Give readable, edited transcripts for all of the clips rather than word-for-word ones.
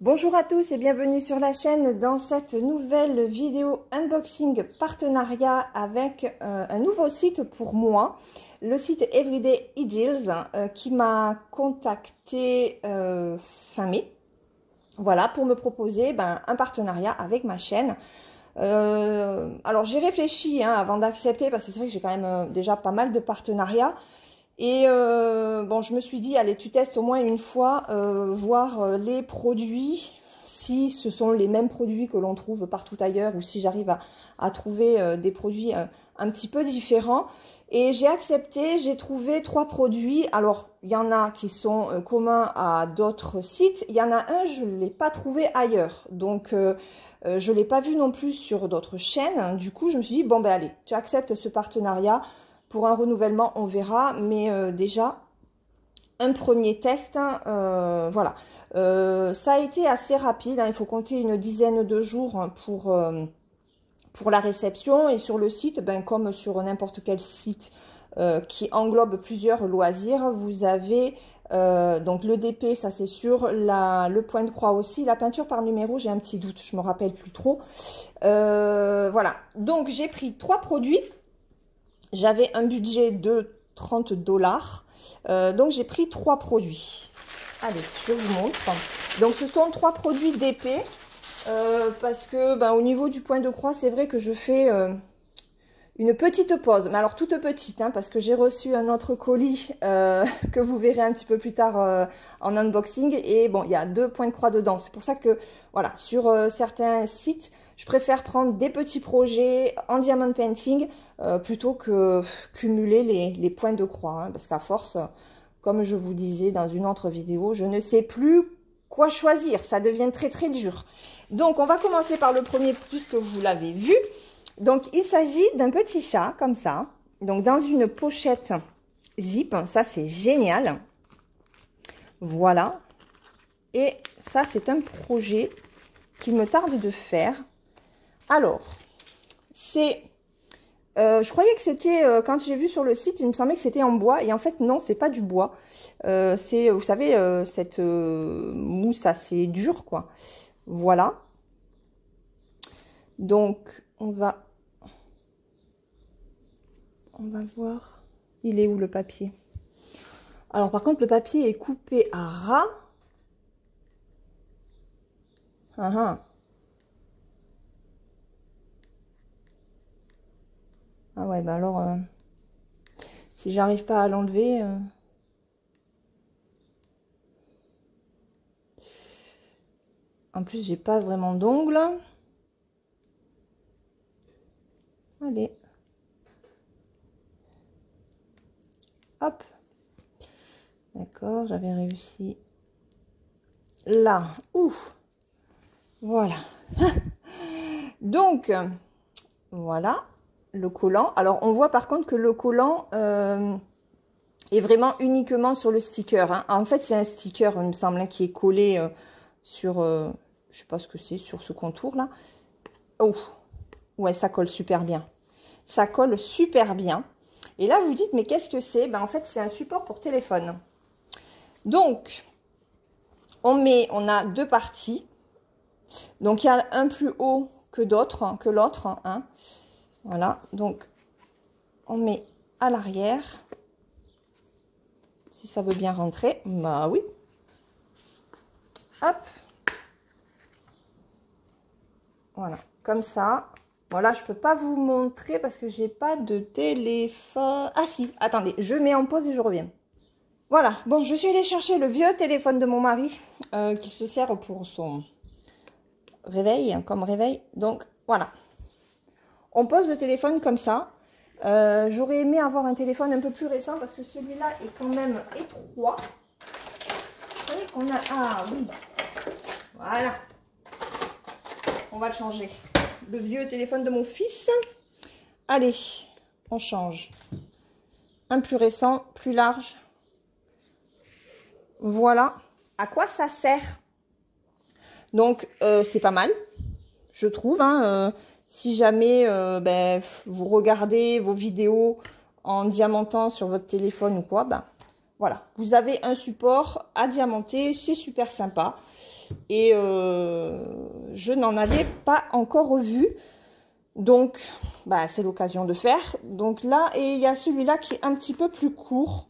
Bonjour à tous et bienvenue sur la chaîne dans cette nouvelle vidéo unboxing partenariat avec un nouveau site pour moi, le site Everyday Ideals qui m'a contacté fin mai, voilà, pour me proposer un partenariat avec ma chaîne. Alors j'ai réfléchi avant d'accepter parce que c'est vrai que j'ai quand même déjà pas mal de partenariats. Et bon, je me suis dit, allez, tu testes au moins une fois, voir les produits, si ce sont les mêmes produits que l'on trouve partout ailleurs ou si j'arrive à trouver des produits un petit peu différents. Et j'ai accepté, j'ai trouvé 3 produits. Alors, il y en a qui sont communs à d'autres sites. Il y en a un, je ne l'ai pas trouvé ailleurs. Donc, je ne l'ai pas vu non plus sur d'autres chaînes. Du coup, je me suis dit, bon, ben allez, tu acceptes ce partenariat. Pour un renouvellement, on verra, mais déjà, un premier test, voilà. Ça a été assez rapide, il faut compter une dizaine de jours pour la réception. Et sur le site, comme sur n'importe quel site qui englobe plusieurs loisirs, vous avez donc le DP, ça c'est sûr, le point de croix aussi, la peinture par numéro, j'ai un petit doute, je ne me rappelle plus trop. Voilà, donc j'ai pris 3 produits. J'avais un budget de 30 $, donc j'ai pris 3 produits. Allez, je vous montre. Donc ce sont 3 produits d'épée, parce que au niveau du point de croix, c'est vrai que je fais une petite pause, mais alors toute petite, parce que j'ai reçu un autre colis que vous verrez un petit peu plus tard en unboxing. Et bon, il y a 2 points de croix dedans. C'est pour ça que, voilà, sur certains sites, je préfère prendre des petits projets en diamond painting plutôt que cumuler les points de croix. Parce qu'à force, comme je vous disais dans une autre vidéo, je ne sais plus quoi choisir. Ça devient très très dur. Donc, on va commencer par le premier puisque vous l'avez vu. Donc, il s'agit d'un petit chat, comme ça. Donc, dans une pochette zip. Ça, c'est génial. Voilà. Et ça, c'est un projet qu'il me tarde de faire. Alors, c'est... je croyais que c'était... quand j'ai vu sur le site, il me semblait que c'était en bois. Et en fait, non, c'est pas du bois. C'est, vous savez, cette mousse assez dure, quoi. Voilà. Donc, on va voir, il est où le papier? Alors par contre, le papier est coupé à ras. Ah ouais, alors, si j'arrive pas à l'enlever... En plus, j'ai pas vraiment d'ongles. Allez. Hop. D'accord, j'avais réussi là. Ouh. Voilà. Donc, voilà le collant. Alors, on voit par contre que le collant est vraiment uniquement sur le sticker. En fait, c'est un sticker, il me semble, qui est collé sur, je sais pas ce que c'est, sur ce contour-là. Oh, ouais, ça colle super bien. Ça colle super bien. Et là, vous dites, mais qu'est-ce que c'est? En fait, c'est un support pour téléphone. Donc, on a 2 parties. Donc, il y a un plus haut que l'autre. Voilà, donc, on met à l'arrière. Si ça veut bien rentrer, bah oui. Hop. Voilà, comme ça. Voilà, je peux pas vous montrer parce que j'ai pas de téléphone. Ah si, attendez, je mets en pause et je reviens. Voilà, bon, je suis allée chercher le vieux téléphone de mon mari qui se sert pour son réveil, comme réveil. Donc, voilà. On pose le téléphone comme ça. J'aurais aimé avoir un téléphone un peu plus récent parce que celui-là est quand même étroit. Vous voyez qu'on a... Ah oui. Voilà. On va le changer. Le vieux téléphone de mon fils. Allez, on change. Un plus récent, plus large. Voilà. À quoi ça sert? Donc, c'est pas mal, je trouve. Si jamais vous regardez vos vidéos en diamantant sur votre téléphone ou quoi, voilà. Vous avez un support à diamanter, c'est super sympa. et je n'en avais pas encore vu. Donc, bah, c'est l'occasion de faire. Donc là, et il y a celui-là qui est un petit peu plus court.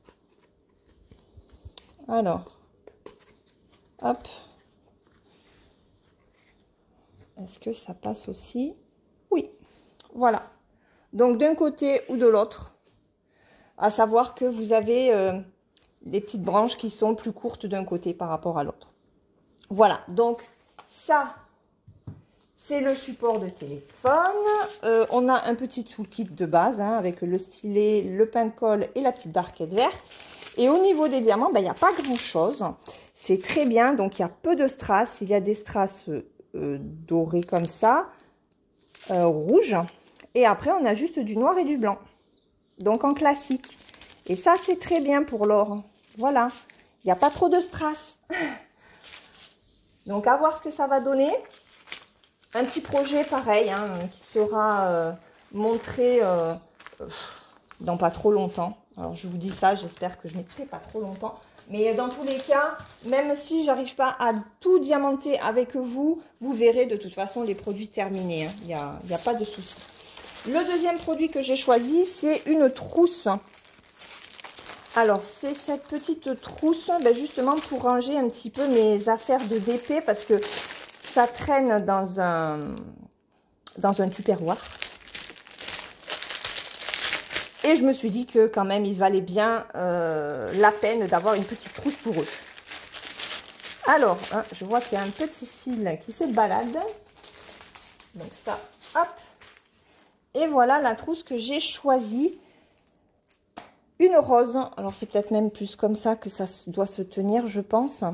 Alors, hop. Est-ce que ça passe aussi? Oui, voilà. Donc, d'un côté ou de l'autre. À savoir que vous avez les petites branches qui sont plus courtes d'un côté par rapport à l'autre. Voilà, donc ça, c'est le support de téléphone. On a un petit toolkit de base hein, avec le stylet, le pain de colle et la petite barquette verte. Et au niveau des diamants, ben, il n'y a pas grand-chose. C'est très bien, donc il y a peu de strass. Il y a des strass dorés comme ça, rouges. Et après, on a juste du noir et du blanc. Donc en classique. Et ça, c'est très bien pour l'or. Voilà. Il n'y a pas trop de strass. Donc à voir ce que ça va donner. Un petit projet pareil, hein, qui sera montré dans pas trop longtemps. Alors je vous dis ça, j'espère que je ne mettrai pas trop longtemps. Mais dans tous les cas, même si j'arrive pas à tout diamanter avec vous, vous verrez de toute façon les produits terminés. Hein. Il n'y a pas de souci. Le deuxième produit que j'ai choisi, c'est une trousse. Alors, c'est cette petite trousse, ben justement pour ranger un petit peu mes affaires de DP parce que ça traîne dans un tupperware. Et je me suis dit que quand même, il valait bien la peine d'avoir une petite trousse pour eux. Alors, hein, je vois qu'il y a un petit fil qui se balade. Donc ça, hop. Et voilà la trousse que j'ai choisie. Une rose. Alors, c'est peut-être même plus comme ça que ça doit se tenir, je pense.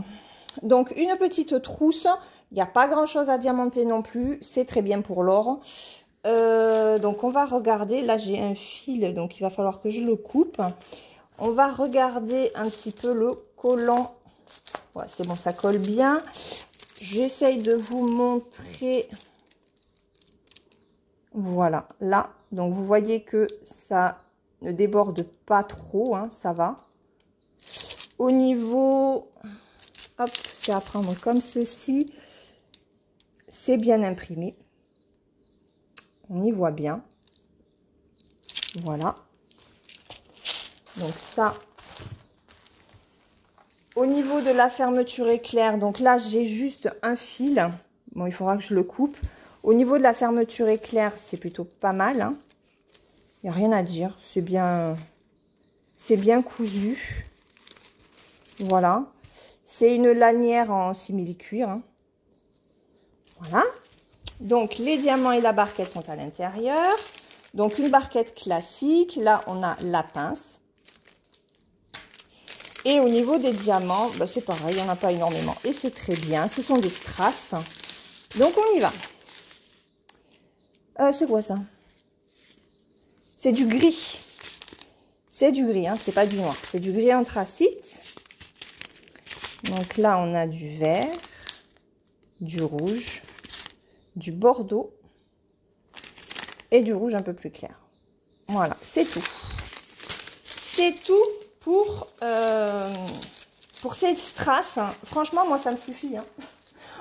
Donc, une petite trousse. Il n'y a pas grand-chose à diamanter non plus. C'est très bien pour l'or. Donc, on va regarder. Là, j'ai un fil, donc il va falloir que je le coupe. On va regarder un petit peu le collant. Ouais, c'est bon, ça colle bien. J'essaye de vous montrer... Voilà, là, donc vous voyez que ça ne déborde pas trop, hein, ça va. Au niveau, hop, c'est à prendre comme ceci. C'est bien imprimé. On y voit bien. Voilà. Donc ça, au niveau de la fermeture éclair, donc là, j'ai juste un fil. Bon, il faudra que je le coupe. Au niveau de la fermeture éclair, c'est plutôt pas mal. Hein. Il n'y a rien à dire. C'est bien cousu. Voilà. C'est une lanière en simili-cuir. Hein. Voilà. Donc, les diamants et la barquette sont à l'intérieur. Donc, une barquette classique. Là, on a la pince. Et au niveau des diamants, bah, c'est pareil, il n'y en a pas énormément. Et c'est très bien. Ce sont des strass. Donc, on y va. C'est quoi ça? C'est du gris. C'est du gris, hein, c'est pas du noir. C'est du gris anthracite. Donc là, on a du vert, du rouge, du bordeaux et du rouge un peu plus clair. Voilà, c'est tout. C'est tout pour ces strass. Franchement, moi, ça me suffit. Hein.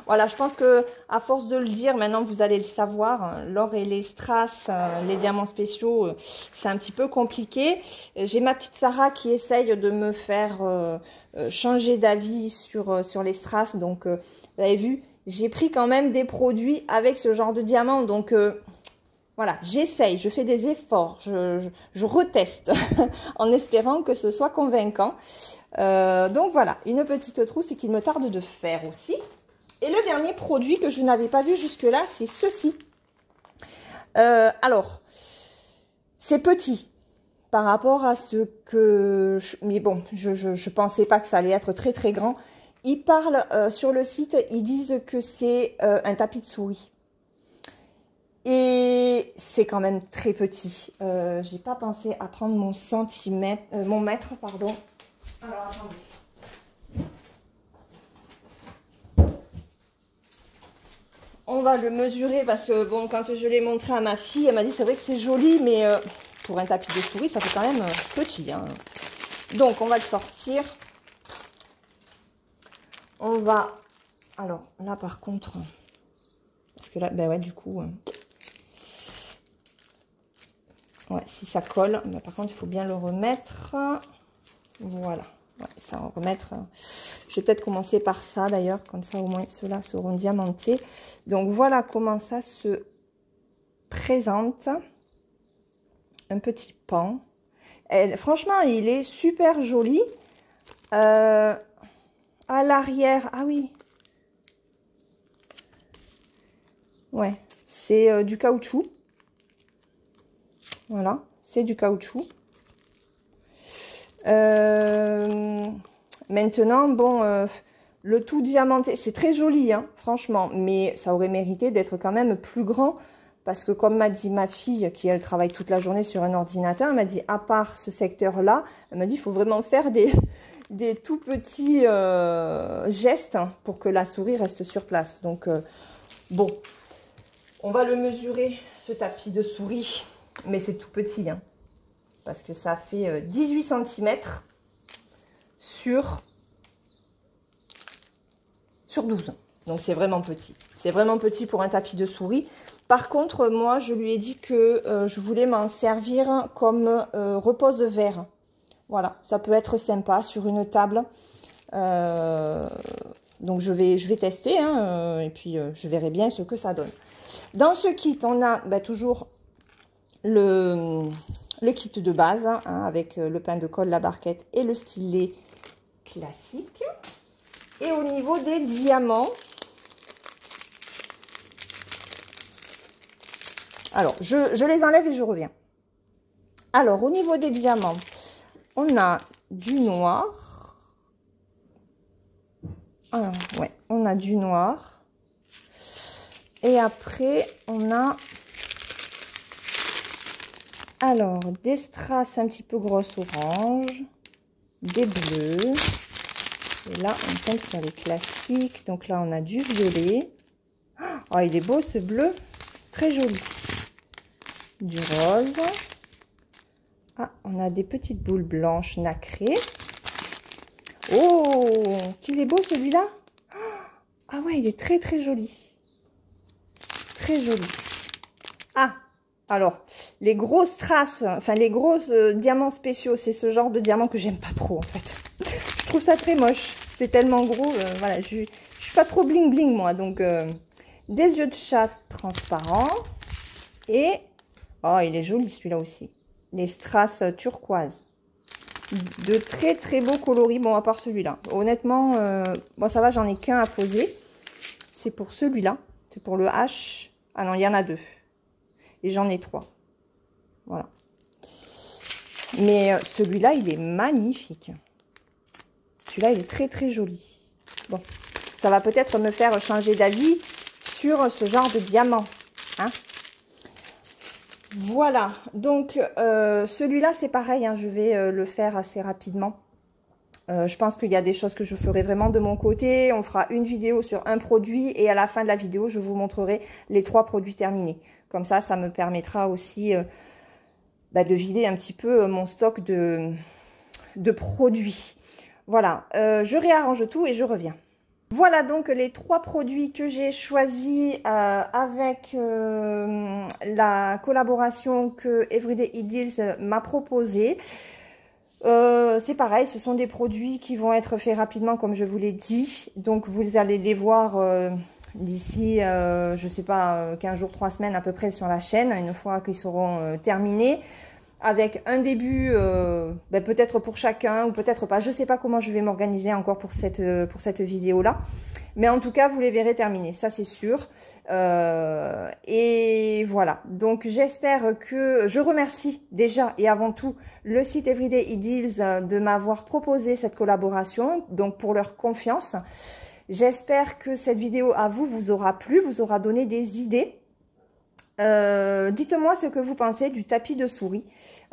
Voilà, je pense que à force de le dire, maintenant vous allez le savoir, l'or et les strass, les diamants spéciaux, c'est un petit peu compliqué. J'ai ma petite Sarah qui essaye de me faire changer d'avis sur les strass. Donc, vous avez vu, j'ai pris quand même des produits avec ce genre de diamants. Donc, voilà, j'essaye, je fais des efforts, je reteste en espérant que ce soit convaincant. Donc, voilà, une petite trousse et qu'il me tarde de faire aussi. Et le dernier produit que je n'avais pas vu jusque-là, c'est ceci. Alors, c'est petit par rapport à ce que... mais bon, je ne pensais pas que ça allait être très très grand. Ils parlent sur le site, ils disent que c'est un tapis de souris. Et c'est quand même très petit. J'ai pas pensé à prendre mon centimètre, mon mètre, pardon. Alors, attendez. On va le mesurer parce que, bon, quand je l'ai montré à ma fille, elle m'a dit, c'est vrai que c'est joli, mais pour un tapis de souris, ça fait quand même petit. Hein. Donc, on va le sortir. On va Alors là par contre, parce que là, ben ouais, du coup, ouais, si ça colle, ben par contre il faut bien le remettre. Voilà, ouais, ça va remettre. Je vais peut-être commencer par ça d'ailleurs, comme ça au moins ceux-là seront diamantés. Donc voilà comment ça se présente. Un petit pan. Franchement, il est super joli. À l'arrière, ah oui. Ouais, c'est du caoutchouc. Voilà, c'est du caoutchouc. Maintenant, bon, le tout diamanté, c'est très joli, hein, franchement. Mais ça aurait mérité d'être quand même plus grand. Parce que comme m'a dit ma fille, qui elle travaille toute la journée sur un ordinateur, elle m'a dit, à part ce secteur-là, elle m'a dit, il faut vraiment faire des tout petits gestes pour que la souris reste sur place. Donc, bon, on va le mesurer, ce tapis de souris. Mais c'est tout petit, hein, parce que ça fait 18 cm sur 12. Donc, c'est vraiment petit. C'est vraiment petit pour un tapis de souris. Par contre, moi, je lui ai dit que je voulais m'en servir comme repose-verre. Voilà, ça peut être sympa sur une table. Donc, je vais tester, hein, et puis je verrai bien ce que ça donne. Dans ce kit, on a toujours le kit de base, hein, avec le pain de colle, la barquette et le stylet classique. Et au niveau des diamants... Alors, je les enlève et je reviens. Alors, au niveau des diamants, on a du noir. Alors, ouais, on a du noir. Et après, on a... Alors, des strass un petit peu grosses orange. Des bleus. Et là, on tombe sur les classiques. Donc là, on a du violet. Oh, il est beau ce bleu. Très joli. Du rose. Ah, on a des petites boules blanches nacrées. Oh, qu'il est beau celui-là. Ah ouais, il est très très joli. Très joli. Ah, alors, les grosses traces, enfin les grosses diamants spéciaux, c'est ce genre de diamant que j'aime pas trop en fait. Je trouve ça très moche. C'est tellement gros, voilà, je suis pas trop bling bling moi. Donc, des yeux de chat transparents. Et... Oh, il est joli celui-là aussi. Les strass turquoise. De très très beaux coloris. Bon, à part celui-là. Honnêtement, bon, ça va, j'en ai qu'un à poser. C'est pour celui-là. C'est pour le H. Ah non, il y en a 2. Et j'en ai 3. Voilà. Mais celui-là, il est magnifique. Celui-là, il est très très joli. Bon, ça va peut-être me faire changer d'avis sur ce genre de diamant. Hein? Voilà, donc celui-là c'est pareil, hein, je vais le faire assez rapidement. Je pense qu'il y a des choses que je ferai vraiment de mon côté. On fera une vidéo sur un produit et à la fin de la vidéo, je vous montrerai les 3 produits terminés. Comme ça, ça me permettra aussi de vider un petit peu mon stock de produits. Voilà, je réarrange tout et je reviens. Voilà donc les 3 produits que j'ai choisis avec la collaboration que Everyday Ideals m'a proposée. C'est pareil, ce sont des produits qui vont être faits rapidement comme je vous l'ai dit. Donc vous allez les voir d'ici, je sais pas, 15 jours, 3 semaines à peu près sur la chaîne, une fois qu'ils seront terminés. Avec un début, peut-être pour chacun ou peut-être pas. Je ne sais pas comment je vais m'organiser encore pour cette vidéo-là. Mais en tout cas, vous les verrez terminés, ça c'est sûr. Et voilà. Donc j'espère que... Je remercie déjà et avant tout le site Everyday Ideals de m'avoir proposé cette collaboration. Donc pour leur confiance. J'espère que cette vidéo à vous aura plu, vous aura donné des idées. Dites-moi ce que vous pensez du tapis de souris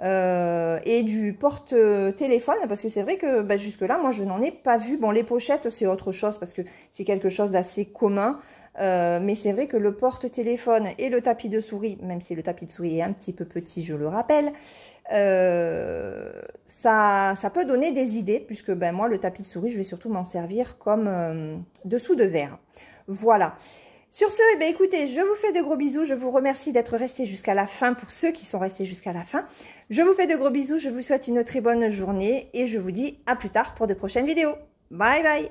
et du porte-téléphone, parce que c'est vrai que jusque là moi je n'en ai pas vu. Bon, les pochettes c'est autre chose parce que c'est quelque chose d'assez commun, Mais c'est vrai que le porte-téléphone et le tapis de souris, même si le tapis de souris est un petit peu petit, je le rappelle, ça peut donner des idées, puisque ben, moi, le tapis de souris, je vais surtout m'en servir comme dessous de verre. Voilà. Sur ce, eh bien, écoutez, je vous fais de gros bisous. Je vous remercie d'être restés jusqu'à la fin pour ceux qui sont restés jusqu'à la fin. Je vous fais de gros bisous. Je vous souhaite une très bonne journée et je vous dis à plus tard pour de prochaines vidéos. Bye bye!